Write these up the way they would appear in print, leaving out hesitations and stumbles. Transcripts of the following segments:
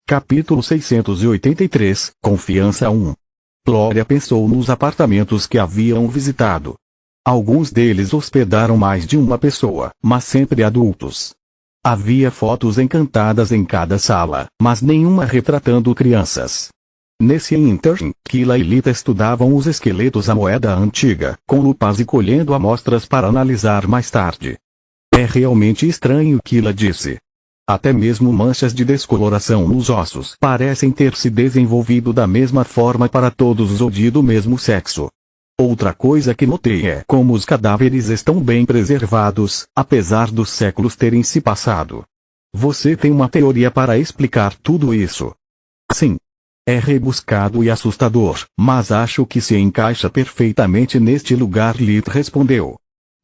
Capítulo 683, Confiança 1. Glória pensou nos apartamentos que haviam visitado. Alguns deles hospedaram mais de uma pessoa, mas sempre adultos. Havia fotos encantadas em cada sala, mas nenhuma retratando crianças. Nesse ínterim, Kila e Lita estudavam os esqueletos à moeda antiga, com lupas e colhendo amostras para analisar mais tarde. É realmente estranho, Kila disse. Até mesmo manchas de descoloração nos ossos parecem ter se desenvolvido da mesma forma para todos os Odi do mesmo sexo. Outra coisa que notei é como os cadáveres estão bem preservados, apesar dos séculos terem se passado. Você tem uma teoria para explicar tudo isso? Sim. É rebuscado e assustador, mas acho que se encaixa perfeitamente neste lugar, Lit respondeu.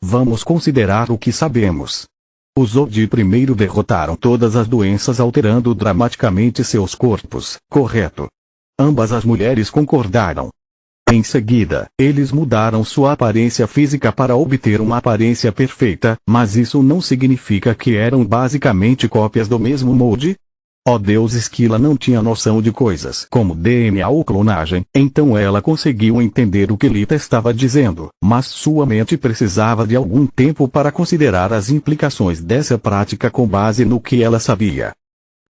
Vamos considerar o que sabemos. Os Odi primeiro derrotaram todas as doenças alterando dramaticamente seus corpos, correto? Ambas as mulheres concordaram. Em seguida, eles mudaram sua aparência física para obter uma aparência perfeita, mas isso não significa que eram basicamente cópias do mesmo molde? Oh Deus, Kila não tinha noção de coisas como DNA ou clonagem, então ela conseguiu entender o que Lita estava dizendo, mas sua mente precisava de algum tempo para considerar as implicações dessa prática com base no que ela sabia.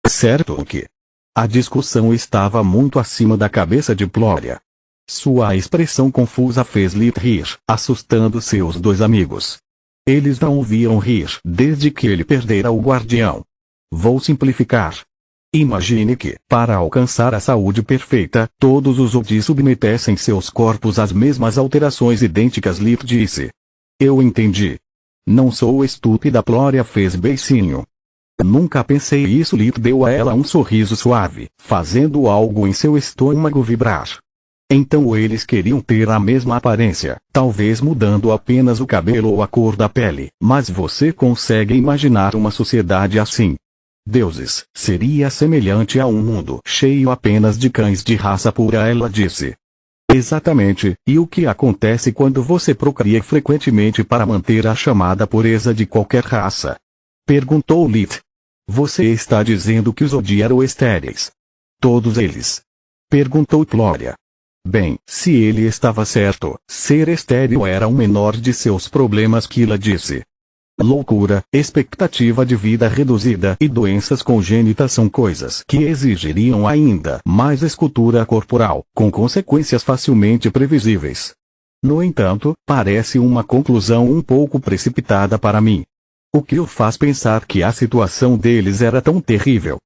Certo que a discussão estava muito acima da cabeça de Glória. Sua expressão confusa fez Lita rir, assustando seus dois amigos. Eles não o viam rir desde que ele perdera o guardião. Vou simplificar. Imagine que, para alcançar a saúde perfeita, todos os Odi submetessem seus corpos às mesmas alterações idênticas, Lit disse. Eu entendi. Não sou estúpida, Glória fez beicinho. Nunca pensei isso, Lit deu a ela um sorriso suave, fazendo algo em seu estômago vibrar. Então eles queriam ter a mesma aparência, talvez mudando apenas o cabelo ou a cor da pele, mas você consegue imaginar uma sociedade assim? Deuses, seria semelhante a um mundo cheio apenas de cães de raça pura, ela disse. Exatamente, e o que acontece quando você procria frequentemente para manter a chamada pureza de qualquer raça? Perguntou Lit. Você está dizendo que os Odi eram estéreis? Todos eles? Perguntou Glória. Bem, se ele estava certo, ser estéril era o menor de seus problemas, Kila disse. Loucura, expectativa de vida reduzida e doenças congênitas são coisas que exigiriam ainda mais escultura corporal, com consequências facilmente previsíveis. No entanto, parece uma conclusão um pouco precipitada para mim. O que o faz pensar que a situação deles era tão terrível?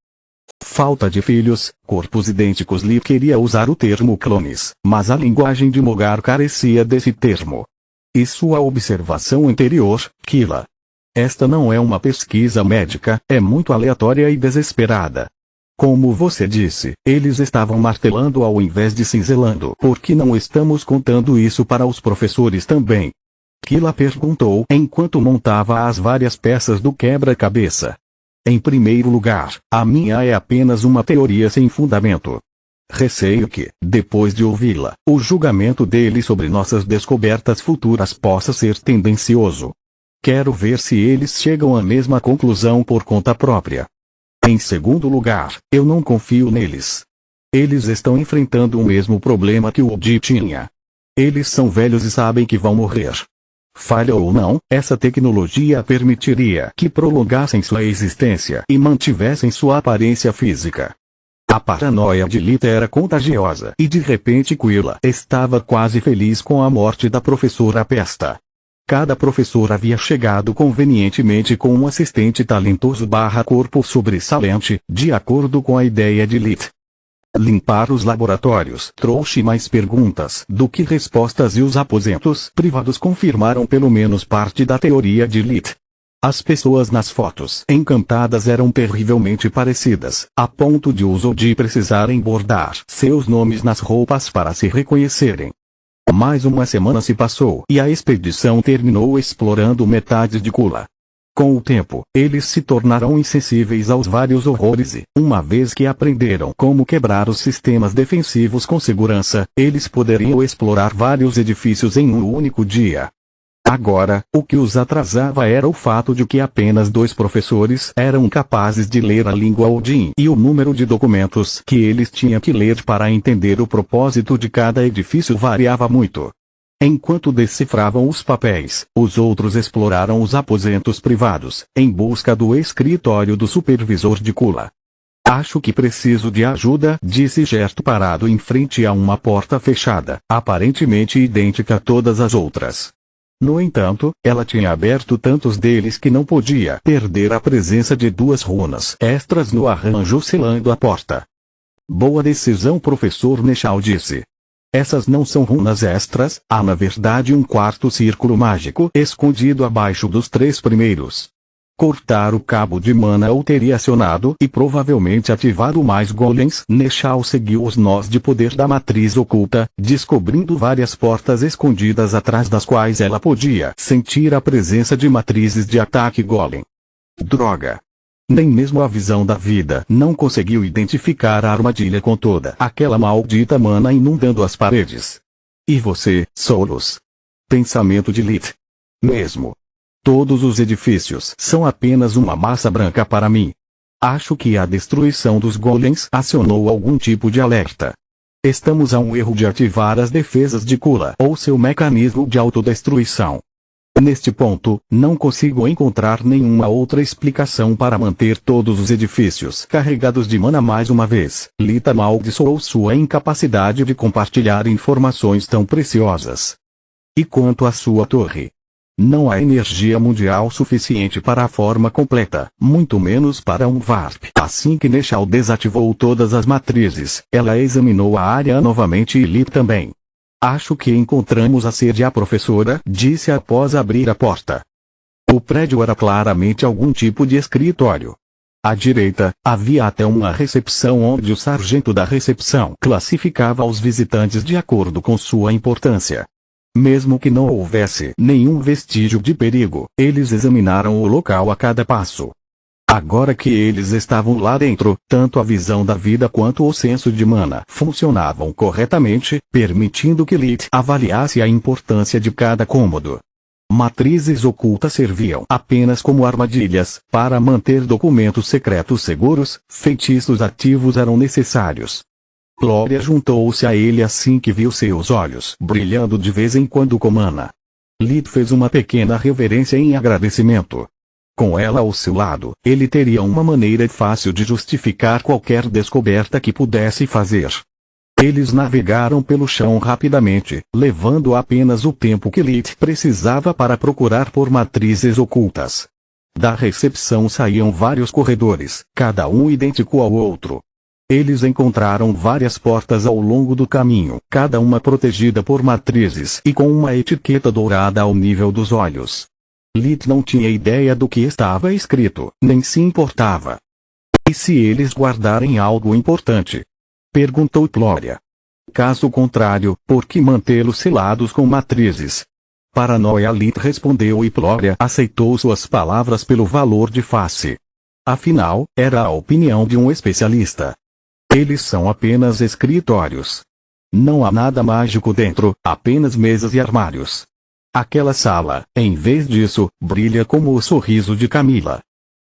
Falta de filhos, corpos idênticos. Lee queria usar o termo clones, mas a linguagem de Mogar carecia desse termo. E sua observação anterior, Kila? Esta não é uma pesquisa médica, é muito aleatória e desesperada. Como você disse, eles estavam martelando ao invés de cinzelando. Por que não estamos contando isso para os professores também? Kila perguntou enquanto montava as várias peças do quebra-cabeça. Em primeiro lugar, a minha é apenas uma teoria sem fundamento. Receio que, depois de ouvi-la, o julgamento dele sobre nossas descobertas futuras possa ser tendencioso. Quero ver se eles chegam à mesma conclusão por conta própria. Em segundo lugar, eu não confio neles. Eles estão enfrentando o mesmo problema que o Odi tinha. Eles são velhos e sabem que vão morrer. Falha ou não, essa tecnologia permitiria que prolongassem sua existência e mantivessem sua aparência física. A paranoia de Lita era contagiosa e de repente Kila estava quase feliz com a morte da professora Pesta. Cada professor havia chegado convenientemente com um assistente talentoso corpo sobressalente, de acordo com a ideia de Lit. Limpar os laboratórios trouxe mais perguntas do que respostas e os aposentos privados confirmaram pelo menos parte da teoria de Lit. As pessoas nas fotos encantadas eram terrivelmente parecidas, a ponto de os Odi precisarem bordar seus nomes nas roupas para se reconhecerem. Mais uma semana se passou e a expedição terminou explorando metade de Kula. Com o tempo, eles se tornaram insensíveis aos vários horrores e, uma vez que aprenderam como quebrar os sistemas defensivos com segurança, eles poderiam explorar vários edifícios em um único dia. Agora, o que os atrasava era o fato de que apenas 2 professores eram capazes de ler a língua Odin e o número de documentos que eles tinham que ler para entender o propósito de cada edifício variava muito. Enquanto decifravam os papéis, os outros exploraram os aposentos privados, em busca do escritório do supervisor de Kula. Acho que preciso de ajuda, disse Gesto parado em frente a uma porta fechada, aparentemente idêntica a todas as outras. No entanto, ela tinha aberto tantos deles que não podia perder a presença de 2 runas extras no arranjo selando a porta. Boa decisão, professor Nechal disse. Essas não são runas extras, há na verdade um 4º círculo mágico escondido abaixo dos 3 primeiros. Cortar o cabo de mana o teria acionado e provavelmente ativado mais golems. Nechal seguiu os nós de poder da matriz oculta, descobrindo várias portas escondidas atrás das quais ela podia sentir a presença de matrizes de ataque golem. Droga! Nem mesmo a visão da vida não conseguiu identificar a armadilha com toda aquela maldita mana inundando as paredes. E você, Solos? Pensamento de Lith. Mesmo. Todos os edifícios são apenas uma massa branca para mim. Acho que a destruição dos golems acionou algum tipo de alerta. Estamos a um erro de ativar as defesas de Kula ou seu mecanismo de autodestruição. Neste ponto, não consigo encontrar nenhuma outra explicação para manter todos os edifícios carregados de mana mais uma vez. Lita amaldiçoou sua incapacidade de compartilhar informações tão preciosas. E quanto à sua torre? Não há energia mundial suficiente para a forma completa, muito menos para um Warp. Assim que Nechal desativou todas as matrizes, ela examinou a área novamente e Lith também. Acho que encontramos a sede, a professora disse após abrir a porta. O prédio era claramente algum tipo de escritório. À direita, havia até uma recepção onde o sargento da recepção classificava os visitantes de acordo com sua importância. Mesmo que não houvesse nenhum vestígio de perigo, eles examinaram o local a cada passo. Agora que eles estavam lá dentro, tanto a visão da vida quanto o senso de mana funcionavam corretamente, permitindo que Lith avaliasse a importância de cada cômodo. Matrizes ocultas serviam apenas como armadilhas, para manter documentos secretos seguros, feitiços ativos eram necessários. Glória juntou-se a ele assim que viu seus olhos brilhando de vez em quando com mana. Lith fez uma pequena reverência em agradecimento. Com ela ao seu lado, ele teria uma maneira fácil de justificar qualquer descoberta que pudesse fazer. Eles navegaram pelo chão rapidamente, levando apenas o tempo que Lith precisava para procurar por matrizes ocultas. Da recepção saíam vários corredores, cada um idêntico ao outro. Eles encontraram várias portas ao longo do caminho, cada uma protegida por matrizes e com uma etiqueta dourada ao nível dos olhos. Lith não tinha ideia do que estava escrito, nem se importava. E se eles guardarem algo importante? Perguntou Glória. Caso contrário, por que mantê-los selados com matrizes? Paranoia, Lith respondeu e Glória aceitou suas palavras pelo valor de face. Afinal, era a opinião de um especialista. Eles são apenas escritórios. Não há nada mágico dentro, apenas mesas e armários. Aquela sala, em vez disso, brilha como o sorriso de Camila.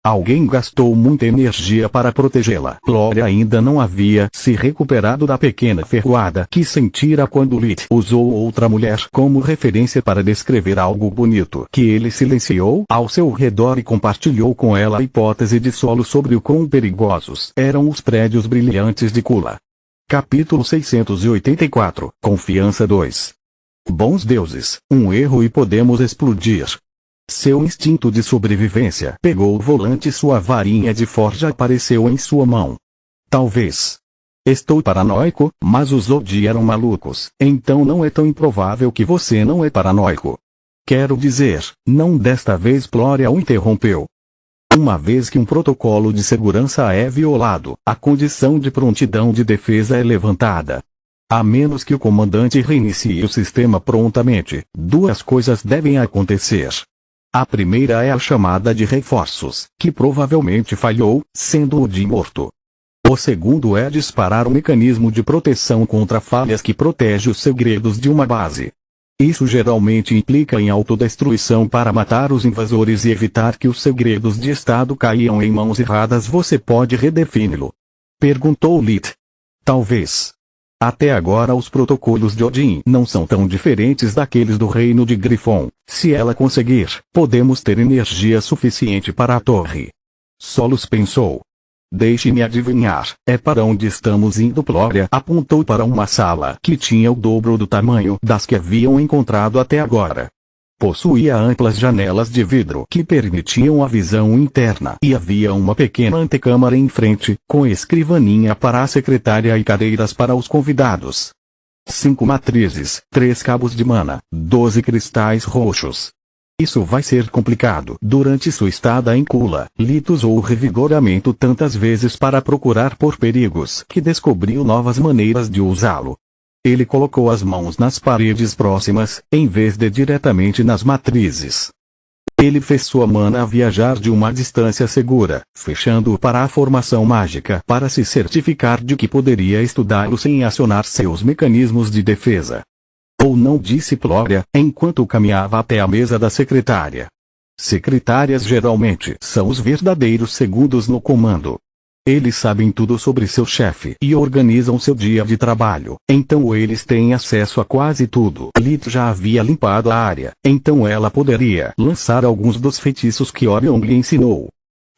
Alguém gastou muita energia para protegê-la. Glória ainda não havia se recuperado da pequena ferroada que sentira quando Lith usou outra mulher como referência para descrever algo bonito que ele silenciou ao seu redor e compartilhou com ela a hipótese de Solo sobre o quão perigosos eram os prédios brilhantes de Kula. Capítulo 684, Confiança 2. Bons deuses, um erro e podemos explodir. Seu instinto de sobrevivência pegou o volante e sua varinha de forja apareceu em sua mão. Talvez. Estou paranoico, mas os Zodi eram malucos, então não é tão improvável que você não é paranoico. Quero dizer, não desta vez. Glória o interrompeu. Uma vez que um protocolo de segurança é violado, a condição de prontidão de defesa é levantada. A menos que o comandante reinicie o sistema prontamente, duas coisas devem acontecer. A primeira é a chamada de reforços, que provavelmente falhou, sendo o Odin morto. O segundo é disparar o mecanismo de proteção contra falhas que protege os segredos de uma base. Isso geralmente implica em autodestruição para matar os invasores e evitar que os segredos de Estado caiam em mãos erradas. Você pode redefini-lo? Perguntou Lit. Talvez. Até agora os protocolos de Odin não são tão diferentes daqueles do reino de Grifon. Se ela conseguir, podemos ter energia suficiente para a torre. Solos pensou. Deixe-me adivinhar, é para onde estamos indo. Plória apontou para uma sala que tinha o dobro do tamanho das que haviam encontrado até agora. Possuía amplas janelas de vidro que permitiam a visão interna e havia uma pequena antecâmara em frente, com escrivaninha para a secretária e cadeiras para os convidados. 5 matrizes, 3 cabos de mana, 12 cristais roxos. Isso vai ser complicado. Durante sua estada em Kula, Lit usou o revigoramento tantas vezes para procurar por perigos que descobriu novas maneiras de usá-lo. Ele colocou as mãos nas paredes próximas, em vez de diretamente nas matrizes. Ele fez sua mana viajar de uma distância segura, fechando-o para a formação mágica para se certificar de que poderia estudá-lo sem acionar seus mecanismos de defesa. Ou não, disse Plória, enquanto caminhava até a mesa da secretária. Secretárias geralmente são os verdadeiros segundos no comando. Eles sabem tudo sobre seu chefe e organizam seu dia de trabalho, então eles têm acesso a quase tudo. Lit já havia limpado a área, então ela poderia lançar alguns dos feitiços que Orion lhe ensinou.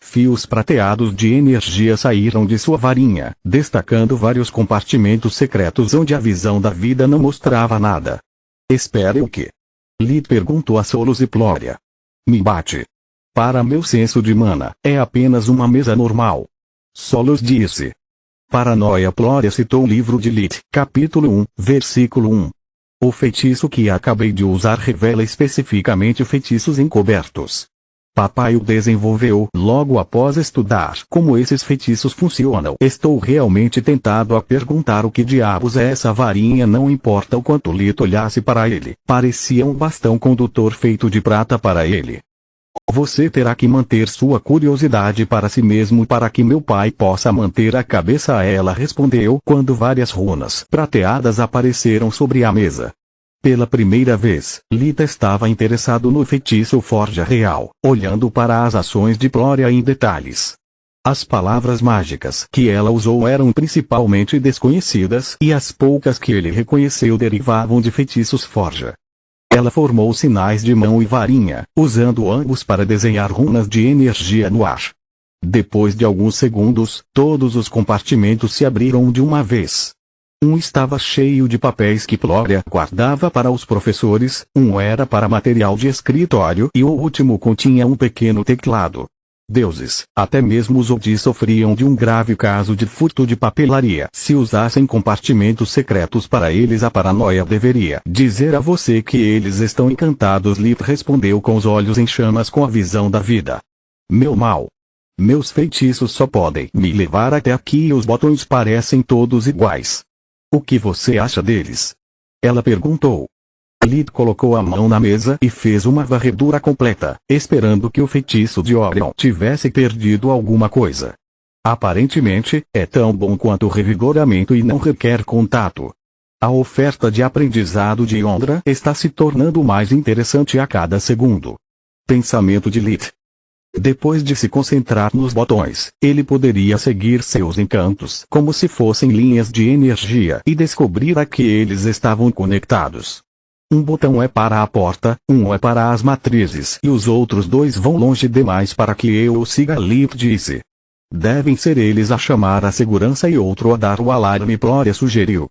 Fios prateados de energia saíram de sua varinha, destacando vários compartimentos secretos onde a visão da vida não mostrava nada. Espere o quê? Lit perguntou a Solos e Plória. Me bate. Para meu senso de mana, é apenas uma mesa normal. Solos disse. Paranoia. Plória citou o livro de Lit, capítulo 1, versículo 1. O feitiço que acabei de usar revela especificamente feitiços encobertos. Papai o desenvolveu logo após estudar como esses feitiços funcionam. Estou realmente tentado a perguntar o que diabos é essa varinha. Não importa o quanto Lit olhasse para ele, parecia um bastão condutor feito de prata para ele. Você terá que manter sua curiosidade para si mesmo para que meu pai possa manter a cabeça. Ela respondeu quando várias runas prateadas apareceram sobre a mesa. Pela primeira vez, Lit estava interessado no feitiço Forja Real, olhando para as ações de Plória em detalhes. As palavras mágicas que ela usou eram principalmente desconhecidas e as poucas que ele reconheceu derivavam de feitiços Forja. Ela formou sinais de mão e varinha, usando ambos para desenhar runas de energia no ar. Depois de alguns segundos, todos os compartimentos se abriram de uma vez. Um estava cheio de papéis que Plória guardava para os professores, um era para material de escritório e o último continha um pequeno teclado. Deuses, até mesmo os Odi sofriam de um grave caso de furto de papelaria. Se usassem compartimentos secretos para eles, a paranoia deveria dizer a você que eles estão encantados. Lit respondeu com os olhos em chamas com a visão da vida. Meu mal. Meus feitiços só podem me levar até aqui e os botões parecem todos iguais. O que você acha deles? Ela perguntou. Lit colocou a mão na mesa e fez uma varredura completa, esperando que o feitiço de Orion tivesse perdido alguma coisa. Aparentemente, é tão bom quanto o revigoramento e não requer contato. A oferta de aprendizado de Yondra está se tornando mais interessante a cada segundo. Pensamento de Lit. Depois de se concentrar nos botões, ele poderia seguir seus encantos como se fossem linhas de energia e descobrir a que eles estavam conectados. Um botão é para a porta, um é para as matrizes e os outros dois vão longe demais para que eu o siga. Lit disse. Devem ser eles a chamar a segurança e outro a dar o alarme. Plória sugeriu.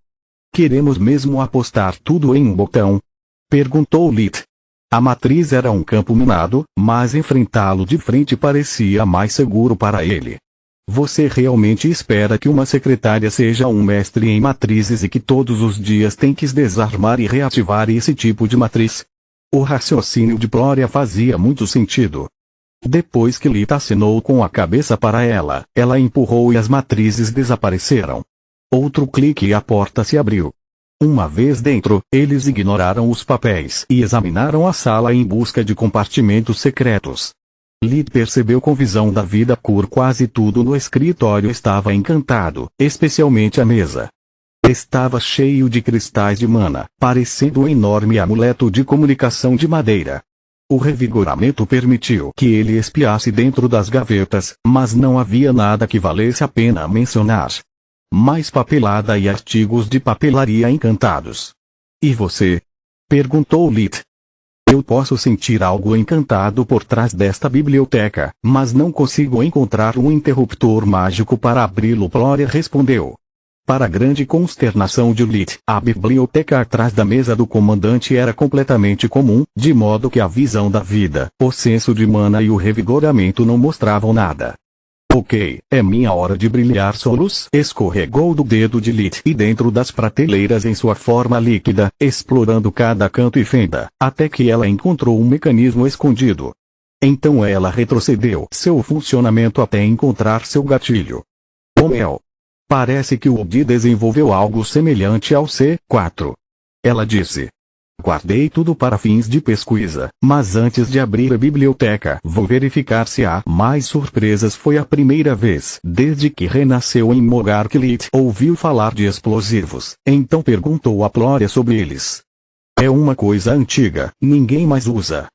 Queremos mesmo apostar tudo em um botão? Perguntou Lit. A matriz era um campo minado, mas enfrentá-lo de frente parecia mais seguro para ele. Você realmente espera que uma secretária seja um mestre em matrizes e que todos os dias tem que desarmar e reativar esse tipo de matriz? O raciocínio de Plória fazia muito sentido. Depois que Lit acenou com a cabeça para ela, ela empurrou e as matrizes desapareceram. Outro clique e a porta se abriu. Uma vez dentro, eles ignoraram os papéis e examinaram a sala em busca de compartimentos secretos. Lit percebeu com visão da vida quase tudo no escritório estava encantado, especialmente a mesa. Estava cheio de cristais de mana, parecendo um enorme amuleto de comunicação de madeira. O revigoramento permitiu que ele espiasse dentro das gavetas, mas não havia nada que valesse a pena mencionar. Mais papelada e artigos de papelaria encantados. E você? Perguntou Lit. Eu posso sentir algo encantado por trás desta biblioteca, mas não consigo encontrar um interruptor mágico para abri-lo. Flória respondeu. Para grande consternação de Lit, a biblioteca atrás da mesa do comandante era completamente comum, de modo que a visão da vida, o senso de mana e o revigoramento não mostravam nada. Ok, é minha hora de brilhar. Solos escorregou do dedo de Lit e dentro das prateleiras em sua forma líquida, explorando cada canto e fenda, até que ela encontrou um mecanismo escondido. Então ela retrocedeu seu funcionamento até encontrar seu gatilho. Oh mel! Parece que o Woody desenvolveu algo semelhante ao C4. Ela disse. Guardei tudo para fins de pesquisa, mas antes de abrir a biblioteca vou verificar se há mais surpresas. Foi a primeira vez desde que renasceu em Mogar que Lit ouviu falar de explosivos, então perguntou a Flória sobre eles. É uma coisa antiga, ninguém mais usa.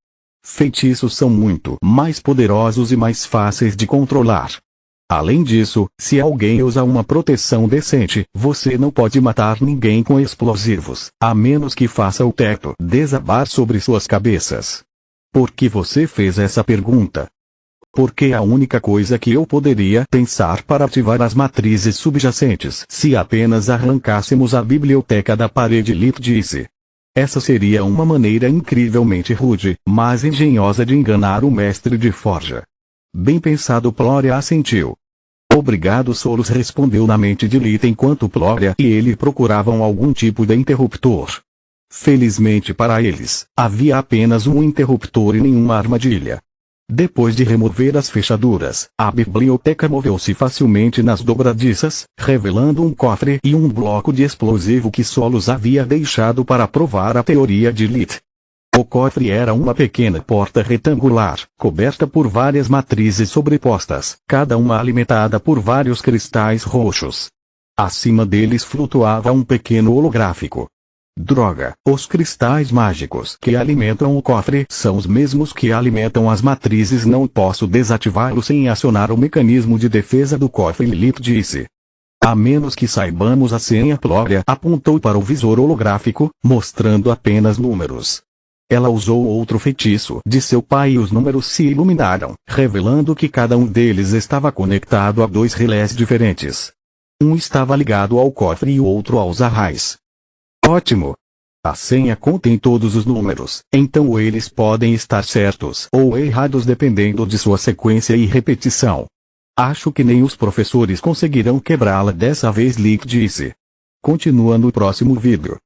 Feitiços são muito mais poderosos e mais fáceis de controlar. Além disso, se alguém usa uma proteção decente, você não pode matar ninguém com explosivos, a menos que faça o teto desabar sobre suas cabeças. Por que você fez essa pergunta? Porque a única coisa que eu poderia pensar para ativar as matrizes subjacentes se apenas arrancássemos a biblioteca da parede. Lit disse. Essa seria uma maneira incrivelmente rude, mas engenhosa de enganar o mestre de forja. Bem pensado. Flória assentiu. Obrigado. Solos respondeu na mente de Lit enquanto Flória e ele procuravam algum tipo de interruptor. Felizmente para eles, havia apenas um interruptor e nenhuma armadilha. Depois de remover as fechaduras, a biblioteca moveu-se facilmente nas dobradiças, revelando um cofre e um bloco de explosivo que Solos havia deixado para provar a teoria de Lit. O cofre era uma pequena porta retangular, coberta por várias matrizes sobrepostas, cada uma alimentada por vários cristais roxos. Acima deles flutuava um pequeno holográfico. Droga, os cristais mágicos que alimentam o cofre são os mesmos que alimentam as matrizes. Não posso desativá-los sem acionar o mecanismo de defesa do cofre. Lit disse. A menos que saibamos a senha. Flória apontou para o visor holográfico, mostrando apenas números. Ela usou outro feitiço de seu pai e os números se iluminaram, revelando que cada um deles estava conectado a dois relés diferentes. Um estava ligado ao cofre e o outro aos arrais. Ótimo! A senha contém todos os números, então eles podem estar certos ou errados dependendo de sua sequência e repetição. Acho que nem os professores conseguirão quebrá-la dessa vez. Lit disse. Continua no próximo vídeo.